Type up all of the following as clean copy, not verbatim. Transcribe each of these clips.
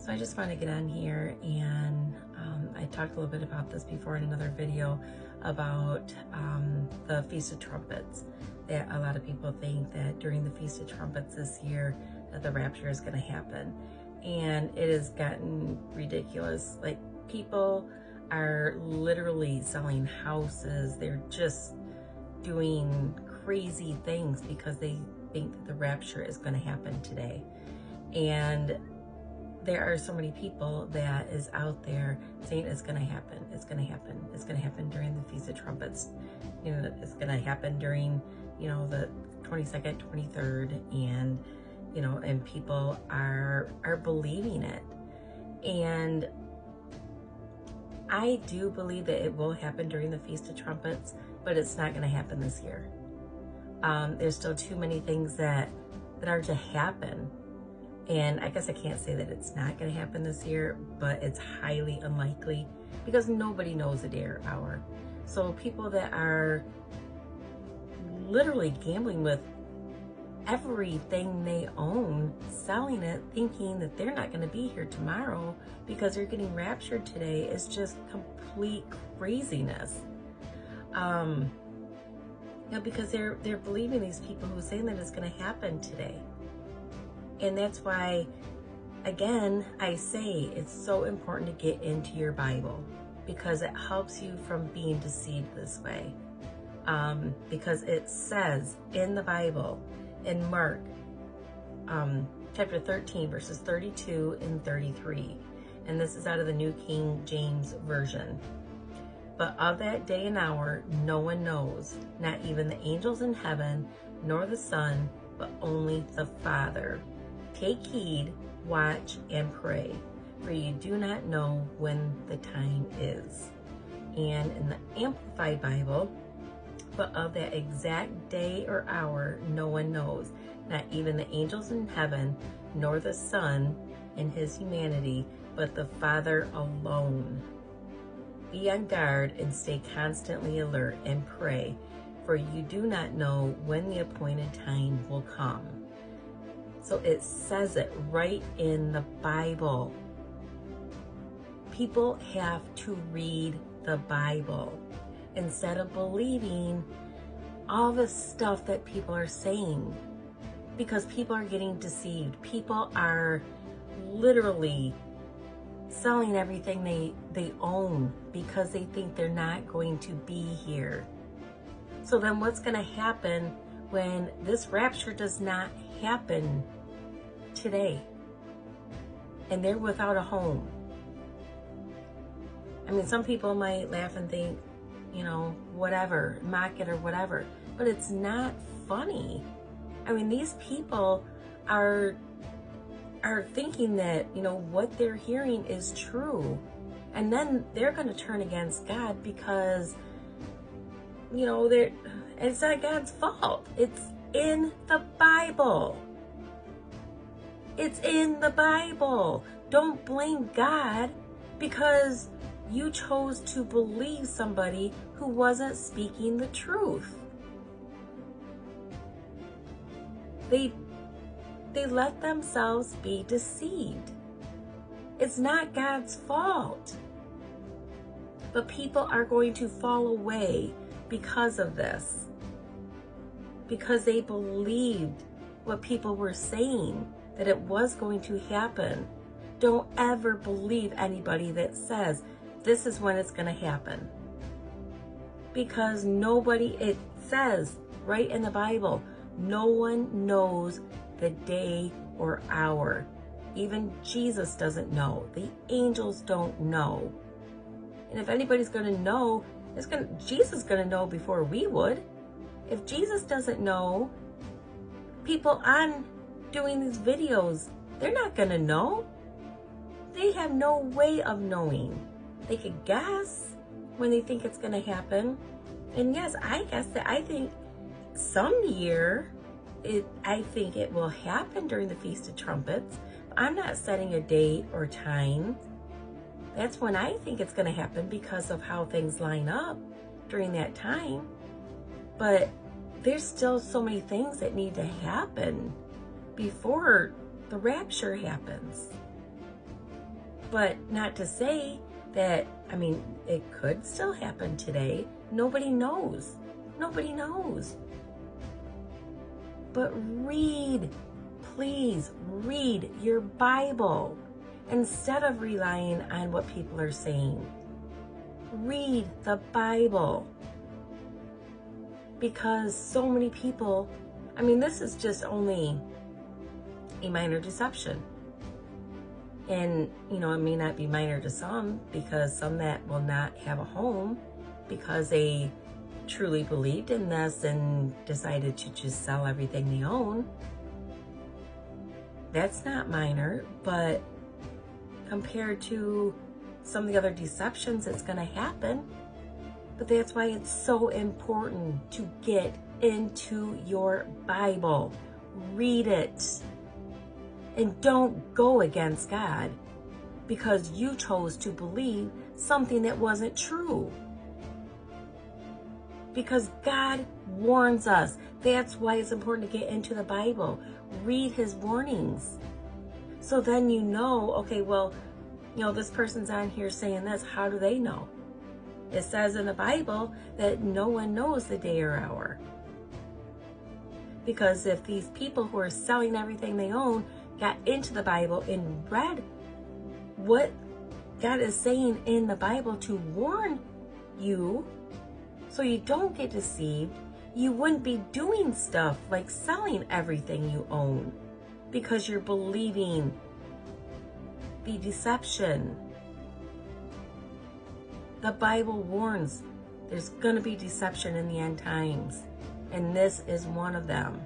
So I just want to get on here and I talked a little bit about this before in another video about the Feast of Trumpets. That a lot of people think that during the Feast of Trumpets this year that the rapture is going to happen. And it has gotten ridiculous. Like, people are literally selling houses. They're just doing crazy things because they think that the rapture is going to happen today. And there are so many people that is out there saying it's going to happen, it's going to happen, it's going to happen during the Feast of Trumpets. You know, it's going to happen during, you know, the 22nd, 23rd, and, you know, and people are believing it. And I do believe that it will happen during the Feast of Trumpets, but it's not going to happen this year. There's still too many things that are to happen. And I guess I can't say that it's not going to happen this year, but it's highly unlikely because nobody knows the day or hour. So people that are literally gambling with everything they own, selling it, thinking that they're not going to be here tomorrow because they're getting raptured today, is just complete craziness. You know, because they're believing these people who are saying that it's going to happen today. And that's why, again, I say it's so important to get into your Bible, because it helps you from being deceived this way. Because it says in the Bible, in Mark chapter 13, verses 32 and 33, and this is out of the New King James Version. But of that day and hour no one knows, not even the angels in heaven, nor the Son, but only the Father. Take heed, watch, and pray, for you do not know when the time is. And in the Amplified Bible, but of that exact day or hour no one knows, not even the angels in heaven, nor the Son in his humanity, but the Father alone. Be on guard and stay constantly alert and pray, for you do not know when the appointed time will come. So it says it right in the Bible. People have to read the Bible instead of believing all the stuff that people are saying, because people are getting deceived. People are literally selling everything they own because they think they're not going to be here. So then what's going to happen when this rapture does not happen today and they're without a home? I mean, some people might laugh and think, you know, whatever, mock it or whatever, but it's not funny. I mean, these people are thinking that, you know, what they're hearing is true, and then they're going to turn against God because, you know, it's not God's fault. It's in the Bible. It's in the Bible. Don't blame God because you chose to believe somebody who wasn't speaking the truth. They let themselves be deceived. It's not God's fault. But people are going to fall away because of this, because they believed what people were saying, that it was going to happen. Don't ever believe anybody that says this is when it's going to happen, because it says right in the Bible, no one knows the day or hour. Even Jesus doesn't know. The angels don't know. And if anybody's going to know, Jesus is going to know before we would. If Jesus doesn't know, people on doing these videos, they're not going to know. They have no way of knowing. They could guess when they think it's going to happen. And yes, I guess that I think some year, I think it will happen during the Feast of Trumpets. I'm not setting a date or time. That's when I think it's going to happen because of how things line up during that time. But there's still so many things that need to happen before the rapture happens. But not to say that, I mean, it could still happen today. Nobody knows. Nobody knows. But read, please read your Bible instead of relying on what people are saying. Read the Bible. Because so many people, I mean, this is just only a minor deception. And, you know, it may not be minor to some, because some that will not have a home because they truly believed in this and decided to just sell everything they own. That's not minor, but compared to some of the other deceptions, it's going to happen. But that's why it's so important to get into your Bible. Read it. And don't go against God because you chose to believe something that wasn't true. Because God warns us. That's why it's important to get into the Bible. Read his warnings. So then you know, okay, well, you know, this person's on here saying this. How do they know? It says in the Bible that no one knows the day or hour. Because if these people who are selling everything they own got into the Bible and read what God is saying in the Bible to warn you so you don't get deceived, you wouldn't be doing stuff like selling everything you own because you're believing the deception. The Bible warns there's going to be deception in the end times, and this is one of them.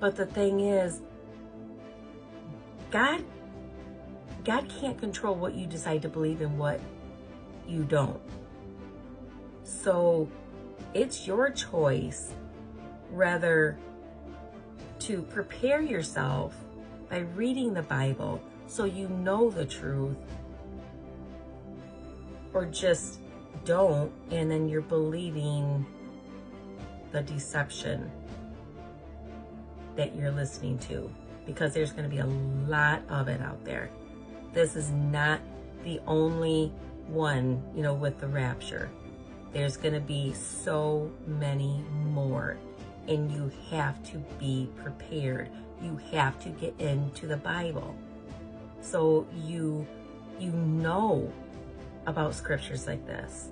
But the thing is, God can't control what you decide to believe and what you don't. So it's your choice rather to prepare yourself by reading the Bible so you know the truth, or just don't, and then you're believing the deception that you're listening to, because there's going to be a lot of it out there. This is not the only one, you know, with the rapture. There's going to be so many more, and you have to be prepared. You have to get into the Bible so you know about scriptures like this,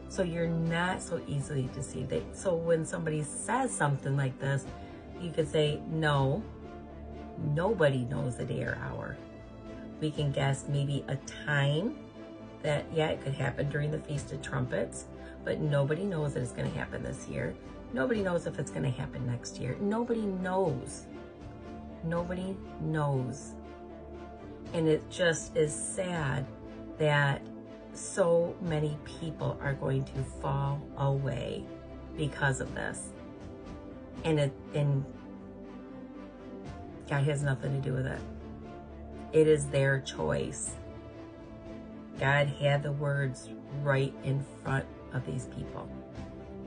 so you're not so easily deceived. So when somebody says something like this, you could say, no, nobody knows the day or hour. We can guess maybe a time that, yeah, it could happen during the Feast of Trumpets, but nobody knows that it's going to happen this year. Nobody knows if it's going to happen next year. Nobody knows. Nobody knows. And it just is sad that so many people are going to fall away because of this. And God has nothing to do with it. It is their choice. God had the words right in front of these people,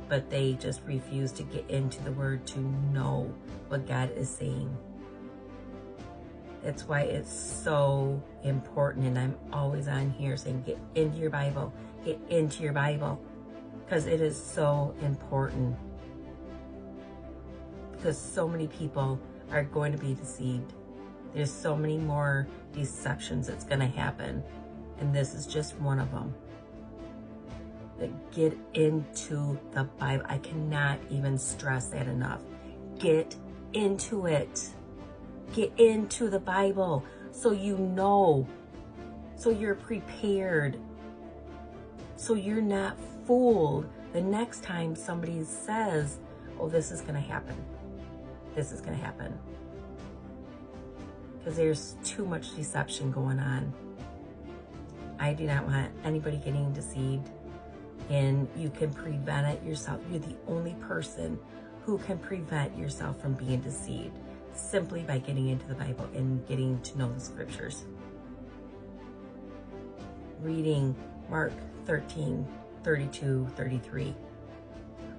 but they just refuse to get into the word to know what God is saying. That's why it's so important, and I'm always on here saying, get into your Bible, get into your Bible, because it is so important. Because so many people are going to be deceived. There's so many more deceptions that's going to happen, and this is just one of them. But get into the Bible. I cannot even stress that enough. Get into it. Get into the Bible so you know, so you're prepared, so you're not fooled the next time somebody says, oh, this is going to happen. This is going to happen. Because there's too much deception going on. I do not want anybody getting deceived, and you can prevent it yourself. You're the only person who can prevent yourself from being deceived, simply by getting into the Bible and getting to know the scriptures. Reading Mark 13, 32, 33.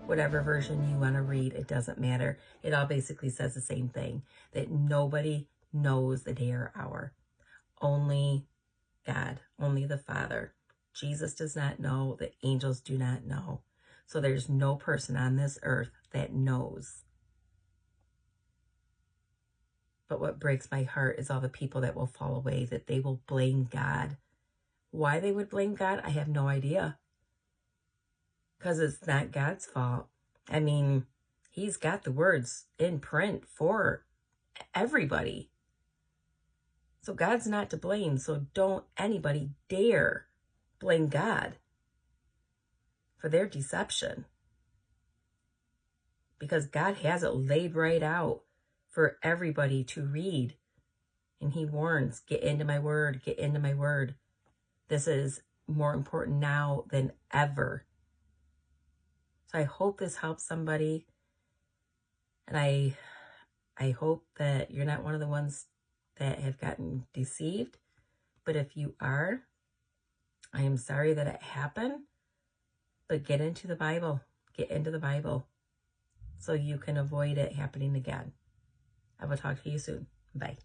Whatever version you want to read, it doesn't matter. It all basically says the same thing, that nobody knows the day or hour. Only God, only the Father. Jesus does not know. The angels do not know. So there's no person on this earth that knows. But what breaks my heart is all the people that will fall away, that they will blame God. Why they would blame God, I have no idea. Because it's not God's fault. I mean, he's got the words in print for everybody. So God's not to blame. So don't anybody dare blame God for their deception. Because God has it laid right out for everybody to read. And he warns, get into my word, get into my word. This is more important now than ever. So I hope this helps somebody. And I hope that you're not one of the ones that have gotten deceived. But if you are, I am sorry that it happened. But get into the Bible. Get into the Bible so you can avoid it happening again. I will talk to you soon. Bye.